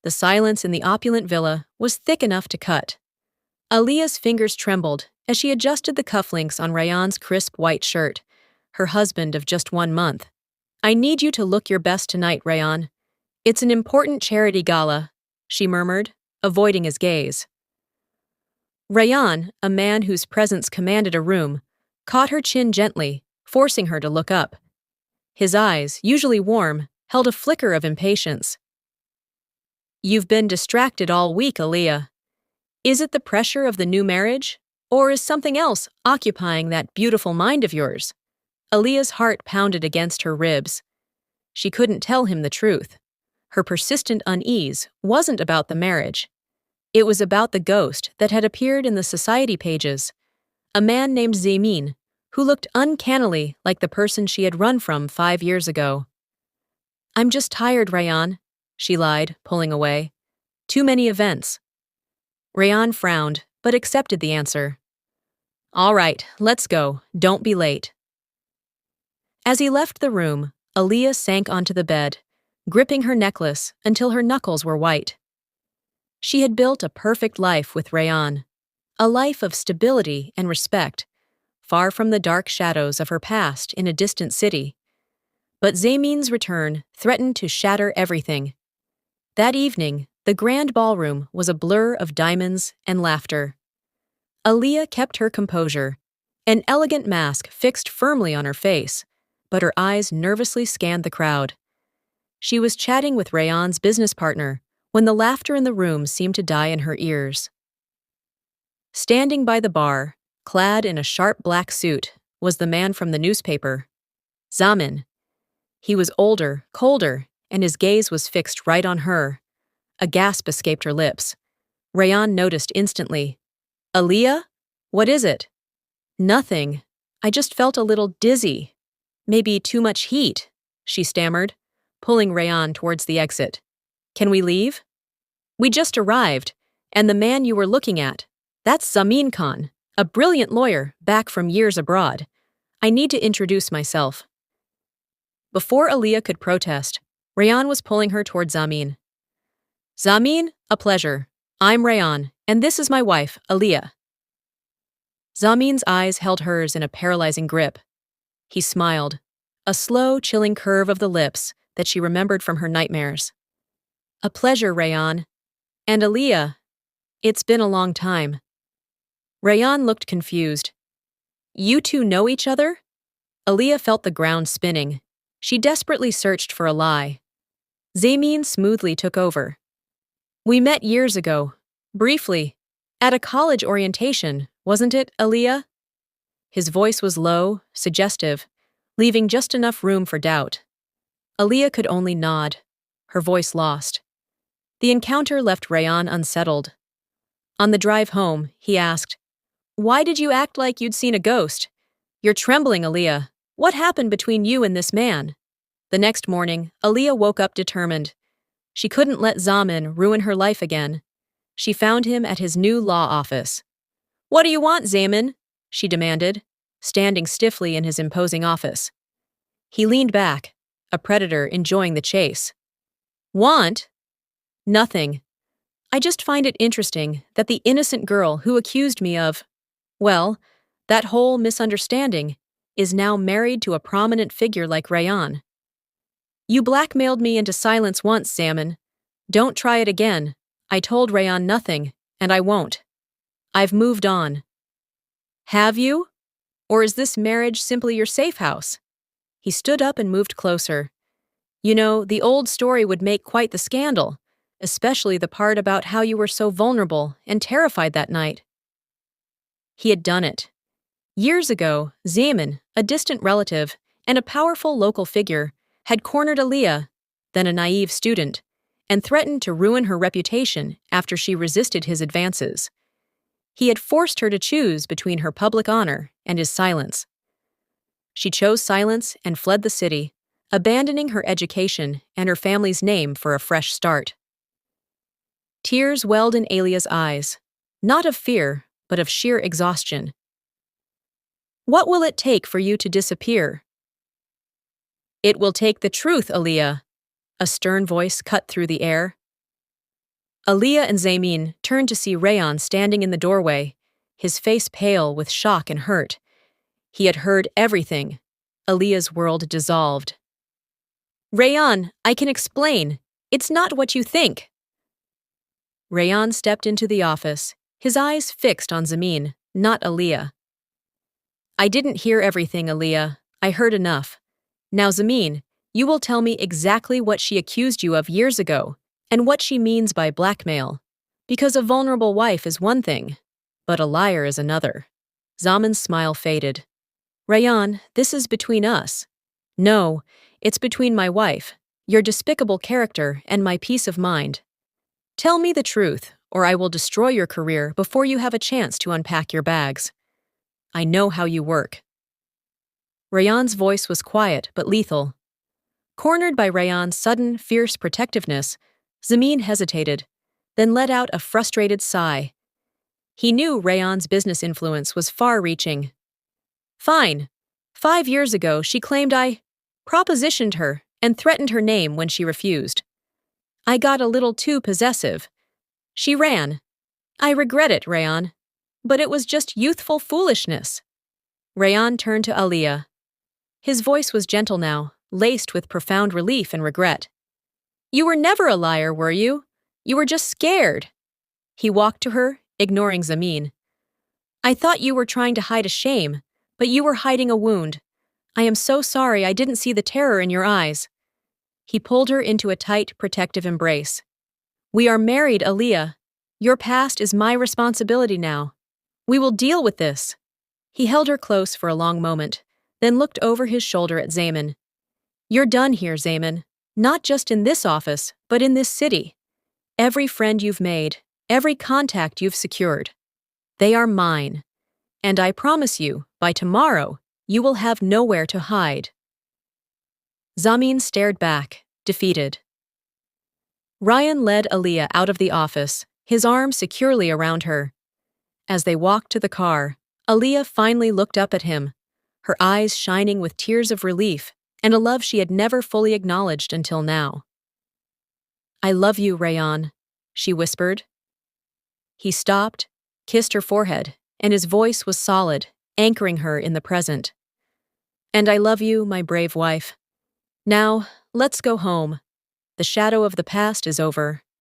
The silence in the opulent villa was thick enough to cut. Aaliyah's fingers trembled as she adjusted the cufflinks on Rayan's crisp white shirt, her husband of just 1 month. "I need you to look your best tonight, Rayan. It's an important charity gala," she murmured, avoiding his gaze. Rayan, a man whose presence commanded a room, caught her chin gently, forcing her to look up. His eyes, usually warm, held a flicker of impatience. "You've been distracted all week, Aaliyah. Is it the pressure of the new marriage? Or is something else occupying that beautiful mind of yours?" Aaliyah's heart pounded against her ribs. She couldn't tell him the truth. Her persistent unease wasn't about the marriage. It was about the ghost that had appeared in the society pages, a man named Zamin, who looked uncannily like the person she had run from 5 years ago. "I'm just tired, Rayan," she lied, pulling away. "Too many events." Rayan frowned, but accepted the answer. "All right, let's go. Don't be late." As he left the room, Aaliyah sank onto the bed, gripping her necklace until her knuckles were white. She had built a perfect life with Rayan, a life of stability and respect, far from the dark shadows of her past in a distant city. But Zamin's return threatened to shatter everything. That evening, the grand ballroom was a blur of diamonds and laughter. Aaliyah kept her composure, an elegant mask fixed firmly on her face, but her eyes nervously scanned the crowd. She was chatting with Rayan's business partner when the laughter in the room seemed to die in her ears. Standing by the bar, clad in a sharp black suit, was the man from the newspaper, Zamin. He was older, colder, and his gaze was fixed right on her. A gasp escaped her lips. Rayan noticed instantly. "Aaliyah? What is it?" "Nothing. I just felt a little dizzy. Maybe too much heat," she stammered, pulling Rayan towards the exit. "Can we leave?" "We just arrived, and the man you were looking at, that's Zamin Khan, a brilliant lawyer back from years abroad. I need to introduce myself." Before Aaliyah could protest, Rayan was pulling her toward Zamin. "Zamin, a pleasure. I'm Rayan, and this is my wife, Aaliyah." Zamin's eyes held hers in a paralyzing grip. He smiled, a slow, chilling curve of the lips that she remembered from her nightmares. "A pleasure, Rayan. And Aaliyah, it's been a long time." Rayan looked confused. "You two know each other?" Aaliyah felt the ground spinning. She desperately searched for a lie. Zamin smoothly took over. "We met years ago, briefly, at a college orientation, wasn't it, Aaliyah?" His voice was low, suggestive, leaving just enough room for doubt. Aaliyah could only nod, her voice lost. The encounter left Rayan unsettled. On the drive home, he asked, "Why did you act like you'd seen a ghost? You're trembling, Aaliyah. What happened between you and this man?" The next morning, Aaliyah woke up determined. She couldn't let Zamin ruin her life again. She found him at his new law office. "What do you want, Zamin?" she demanded, standing stiffly in his imposing office. He leaned back, a predator enjoying the chase. "Want? Nothing. I just find it interesting that the innocent girl who accused me of, well, that whole misunderstanding, is now married to a prominent figure like Rayan. You blackmailed me into silence once, Zamin. Don't try it again. I told Rayan nothing, and I won't. I've moved on." "Have you? Or is this marriage simply your safe house?" He stood up and moved closer. "You know, the old story would make quite the scandal, especially the part about how you were so vulnerable and terrified that night." He had done it. Years ago, Zamin, a distant relative and a powerful local figure, had cornered Aaliyah, then a naive student, and threatened to ruin her reputation after she resisted his advances. He had forced her to choose between her public honor and his silence. She chose silence and fled the city, abandoning her education and her family's name for a fresh start. Tears welled in Aaliyah's eyes, not of fear, but of sheer exhaustion. "What will it take for you to disappear?" "It will take the truth, Aaliyah," a stern voice cut through the air. Aaliyah and Zamin turned to see Rayan standing in the doorway, his face pale with shock and hurt. He had heard everything. Aaliyah's world dissolved. Rayan, I can explain. It's not what you think. Rayan stepped into the office, his eyes fixed on Zamin, not Aaliyah. I didn't hear everything, Aaliyah. I heard enough. Now, Zamin, you will tell me exactly what she accused you of years ago, and what she means by blackmail. Because a vulnerable wife is one thing, but a liar is another. Zamin's smile faded. Rayan, this is between us. No, it's between my wife, your despicable character, and my peace of mind. Tell me the truth, or I will destroy your career before you have a chance to unpack your bags. I know how you work. Rayan's voice was quiet but lethal. Cornered by Rayan's sudden, fierce protectiveness, Zamin hesitated, then let out a frustrated sigh. He knew Rayan's business influence was far-reaching. Fine. 5 years ago, she claimed I propositioned her and threatened her name when she refused. I got a little too possessive. She ran. I regret it, Rayan. But it was just youthful foolishness. Rayan turned to Aaliyah. His voice was gentle now, laced with profound relief and regret. You were never a liar, were you? You were just scared. He walked to her, ignoring Zamin. I thought you were trying to hide a shame, but you were hiding a wound. I am so sorry I didn't see the terror in your eyes. He pulled her into a tight, protective embrace. We are married, Aaliyah. Your past is my responsibility now. We will deal with this. He held her close for a long moment, then looked over his shoulder at Zamin. You're done here, Zamin. Not just in this office, but in this city. Every friend you've made, every contact you've secured. They are mine. And I promise you, by tomorrow, you will have nowhere to hide. Zamin stared back, defeated. Rayan led Aaliyah out of the office, his arm securely around her. As they walked to the car, Aaliyah finally looked up at him, her eyes shining with tears of relief and a love she had never fully acknowledged until now. I love you, Rayan, she whispered. He stopped, kissed her forehead, and his voice was solid, anchoring her in the present. And I love you, my brave wife. Now, let's go home. The shadow of the past is over,